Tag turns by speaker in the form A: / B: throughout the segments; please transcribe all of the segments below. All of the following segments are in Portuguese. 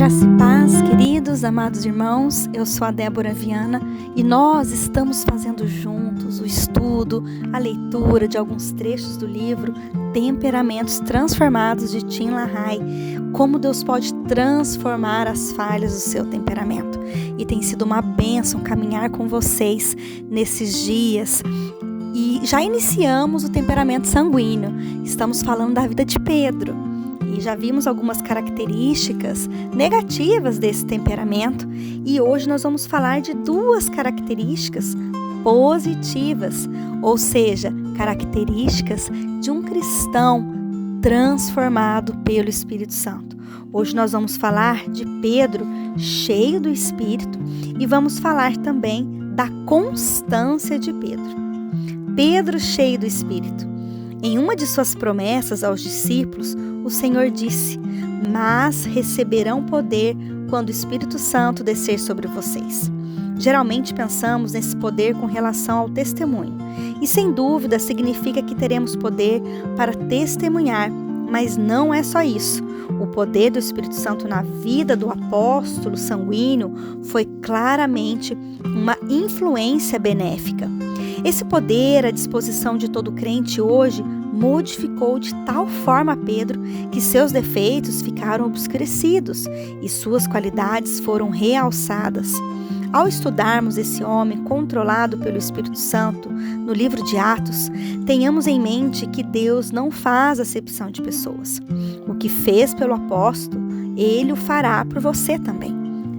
A: Graça e paz, queridos, amados irmãos, eu sou a Débora Viana e nós estamos fazendo juntos o estudo, a leitura de alguns trechos do livro Temperamentos Transformados de Tim LaHaye, como Deus pode transformar as falhas do seu temperamento. E tem sido uma bênção caminhar com vocês nesses dias. E já iniciamos o temperamento sanguíneo, estamos falando da vida de Pedro. E já vimos algumas características negativas desse temperamento e hoje nós vamos falar de duas características positivas, ou seja, características de um cristão transformado pelo Espírito Santo. Hoje nós vamos falar de Pedro cheio do Espírito e vamos falar também da constância de Pedro. Pedro cheio do Espírito. Em uma de suas promessas aos discípulos, o Senhor disse: "Mas receberão poder quando o Espírito Santo descer sobre vocês." Geralmente pensamos nesse poder com relação ao testemunho. E sem dúvida significa que teremos poder para testemunhar, mas não é só isso. O poder do Espírito Santo na vida do apóstolo sanguíneo foi claramente uma influência benéfica. Esse poder à disposição de todo crente hoje modificou de tal forma Pedro que seus defeitos ficaram obscurecidos e suas qualidades foram realçadas. Ao estudarmos esse homem controlado pelo Espírito Santo no livro de Atos, tenhamos em mente que Deus não faz acepção de pessoas. O que fez pelo apóstolo, Ele o fará por você também,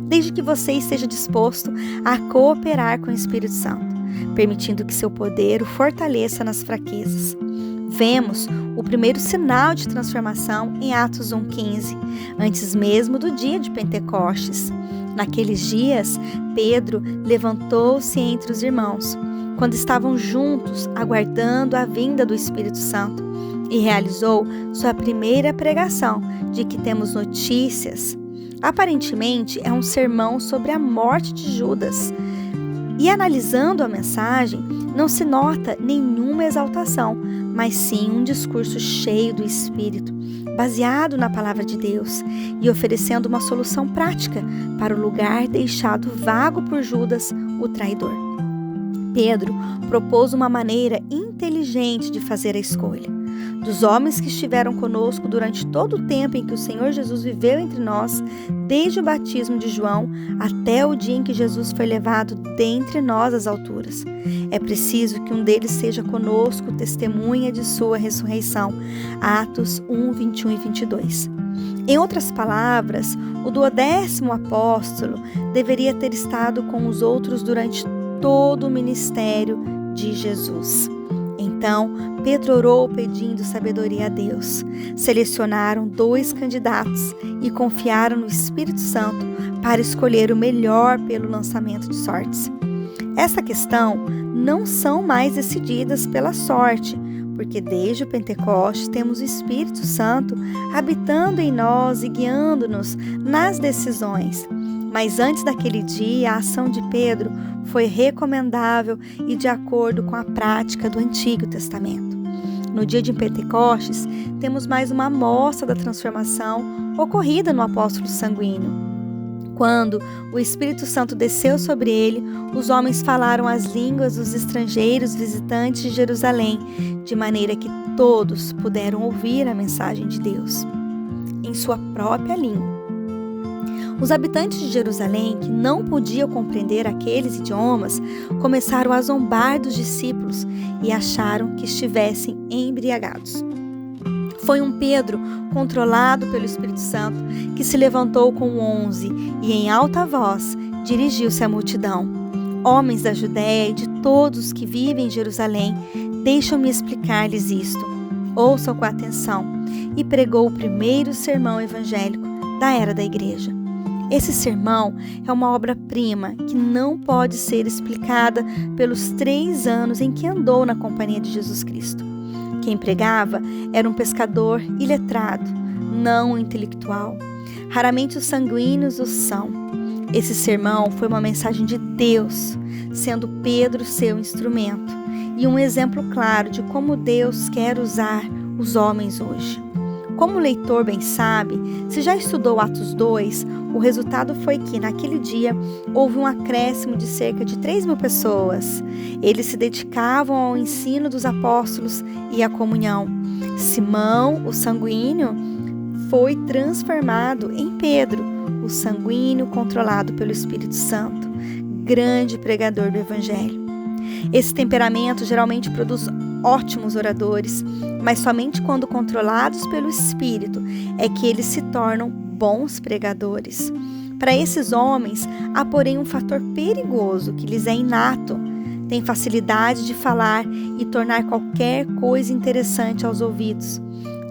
A: desde que você esteja disposto a cooperar com o Espírito Santo, permitindo que seu poder o fortaleça nas fraquezas. Vemos o primeiro sinal de transformação em Atos 1,15, antes mesmo do dia de Pentecostes. Naqueles dias, Pedro levantou-se entre os irmãos, quando estavam juntos aguardando a vinda do Espírito Santo, e realizou sua primeira pregação, de que temos notícias. Aparentemente, é um sermão sobre a morte de Judas. E analisando a mensagem, não se nota nenhuma exaltação, mas sim um discurso cheio do Espírito, baseado na palavra de Deus e oferecendo uma solução prática para o lugar deixado vago por Judas, o traidor. Pedro propôs uma maneira inteligente de fazer a escolha. Dos homens que estiveram conosco durante todo o tempo em que o Senhor Jesus viveu entre nós, desde o batismo de João até o dia em que Jesus foi levado dentre nós às alturas. É preciso que um deles seja conosco testemunha de sua ressurreição. Atos 1, 21 e 22. Em outras palavras, o 12º apóstolo deveria ter estado com os outros durante todo o ministério de Jesus. Então, Pedro orou pedindo sabedoria a Deus. Selecionaram 2 candidatos e confiaram no Espírito Santo para escolher o melhor pelo lançamento de sortes. Essa questão não são mais decididas pela sorte, porque desde o Pentecostes temos o Espírito Santo habitando em nós e guiando-nos nas decisões. Mas antes daquele dia, a ação de Pedro foi recomendável e de acordo com a prática do Antigo Testamento. No dia de Pentecostes, temos mais uma amostra da transformação ocorrida no apóstolo sanguíneo. Quando o Espírito Santo desceu sobre ele, os homens falaram as línguas dos estrangeiros visitantes de Jerusalém, de maneira que todos puderam ouvir a mensagem de Deus em sua própria língua. Os habitantes de Jerusalém, que não podiam compreender aqueles idiomas, começaram a zombar dos discípulos e acharam que estivessem embriagados. Foi um Pedro, controlado pelo Espírito Santo, que se levantou com 11 e, em alta voz, dirigiu-se à multidão. "Homens da Judéia e de todos que vivem em Jerusalém, deixam-me explicar-lhes isto. Ouçam com atenção." E pregou o primeiro sermão evangélico da era da igreja. Esse sermão é uma obra-prima que não pode ser explicada pelos 3 anos em que andou na companhia de Jesus Cristo. Quem pregava era um pescador iletrado, não um intelectual. Raramente os sanguíneos o são. Esse sermão foi uma mensagem de Deus, sendo Pedro seu instrumento, e um exemplo claro de como Deus quer usar os homens hoje. Como o leitor bem sabe, se já estudou Atos 2, o resultado foi que, naquele dia, houve um acréscimo de cerca de 3.000 pessoas. Eles se dedicavam ao ensino dos apóstolos e à comunhão. Simão, o sanguíneo, foi transformado em Pedro, o sanguíneo controlado pelo Espírito Santo, grande pregador do Evangelho. Esse temperamento geralmente produz ótimos oradores, mas somente quando controlados pelo Espírito é que eles se tornam bons pregadores. Para esses homens, há porém um fator perigoso que lhes é inato. Tem facilidade de falar e tornar qualquer coisa interessante aos ouvidos.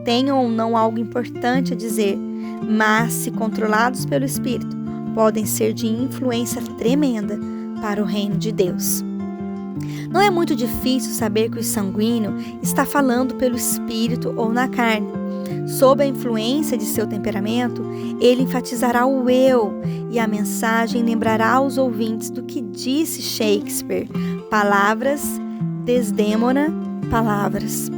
A: Tenham ou não algo importante a dizer, mas, se controlados pelo Espírito, podem ser de influência tremenda para o reino de Deus. Não é muito difícil saber que o sanguíneo está falando pelo Espírito ou na carne. Sob a influência de seu temperamento, ele enfatizará o eu e a mensagem lembrará aos ouvintes do que disse Shakespeare: palavras, Desdémona, palavras.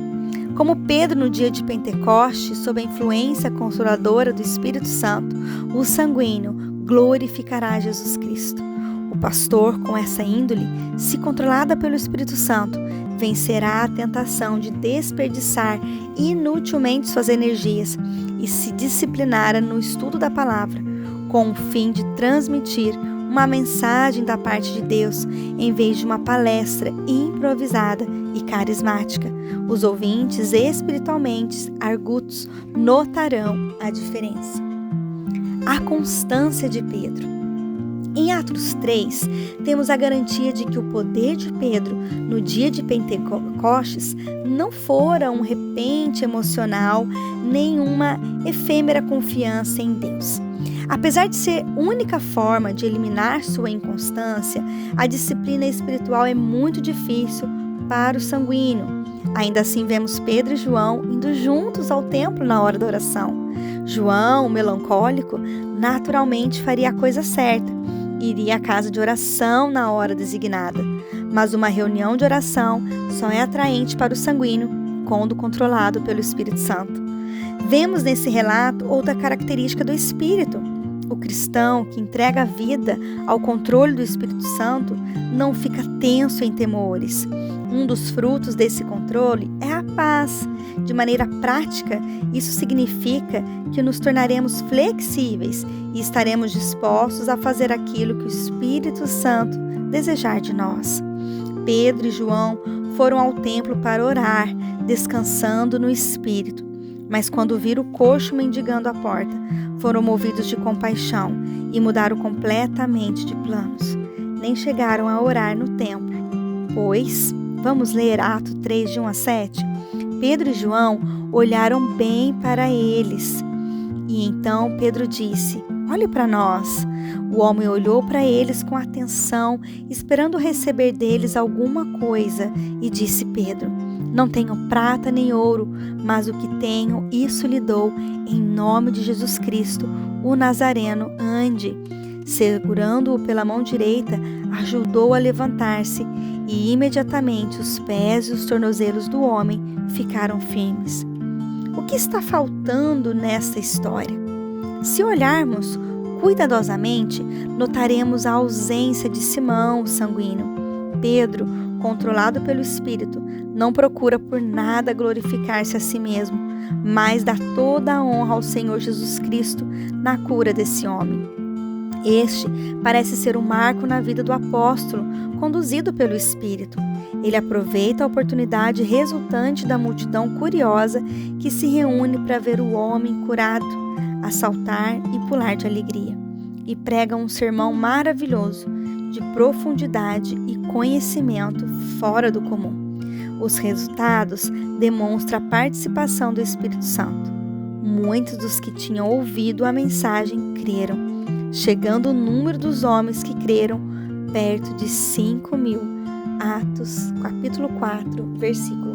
A: Como Pedro no dia de Pentecostes, sob a influência consoladora do Espírito Santo, o sanguíneo glorificará Jesus Cristo. O pastor, com essa índole, se controlada pelo Espírito Santo, vencerá a tentação de desperdiçar inutilmente suas energias e se disciplinará no estudo da palavra, com o fim de transmitir uma mensagem da parte de Deus, em vez de uma palestra improvisada e carismática. Os ouvintes espiritualmente argutos notarão a diferença. A constância de Pedro. Em Atos 3, temos a garantia de que o poder de Pedro no dia de Pentecostes não fora um repente emocional, nem uma efêmera confiança em Deus. Apesar de ser única forma de eliminar sua inconstância, a disciplina espiritual é muito difícil para o sanguíneo. Ainda assim, vemos Pedro e João indo juntos ao templo na hora da oração. João, o melancólico, naturalmente faria a coisa certa. Iria à casa de oração na hora designada. Mas uma reunião de oração só é atraente para o sanguíneo quando controlado pelo Espírito Santo. Vemos nesse relato outra característica do Espírito. O cristão que entrega a vida ao controle do Espírito Santo não fica tenso em temores. Um dos frutos desse controle é a paz. De maneira prática, isso significa que nos tornaremos flexíveis e estaremos dispostos a fazer aquilo que o Espírito Santo desejar de nós. Pedro e João foram ao templo para orar, descansando no Espírito. Mas quando viram o coxo mendigando à porta, foram movidos de compaixão e mudaram completamente de planos. Nem chegaram a orar no templo, pois, vamos ler Atos 3, de 1 a 7? Pedro e João olharam bem para eles. E então Pedro disse: olhe para nós. O homem olhou para eles com atenção, esperando receber deles alguma coisa, e disse Pedro: não tenho prata nem ouro, mas o que tenho, isso lhe dou. Em nome de Jesus Cristo, o Nazareno, ande. Segurando-o pela mão direita, ajudou a levantar-se, e imediatamente os pés e os tornozelos do homem ficaram firmes. O que está faltando nesta história? Se olharmos cuidadosamente, notaremos a ausência de Simão, o sanguíneo. Pedro, controlado pelo Espírito, não procura por nada glorificar-se a si mesmo, mas dá toda a honra ao Senhor Jesus Cristo na cura desse homem. Este parece ser um marco na vida do apóstolo, conduzido pelo Espírito. Ele aproveita a oportunidade resultante da multidão curiosa que se reúne para ver o homem curado, a saltar e pular de alegria, e prega um sermão maravilhoso, de profundidade e conhecimento fora do comum. Os resultados demonstram a participação do Espírito Santo. Muitos dos que tinham ouvido a mensagem creram, chegando o número dos homens que creram perto de 5.000. Atos, capítulo 4, versículo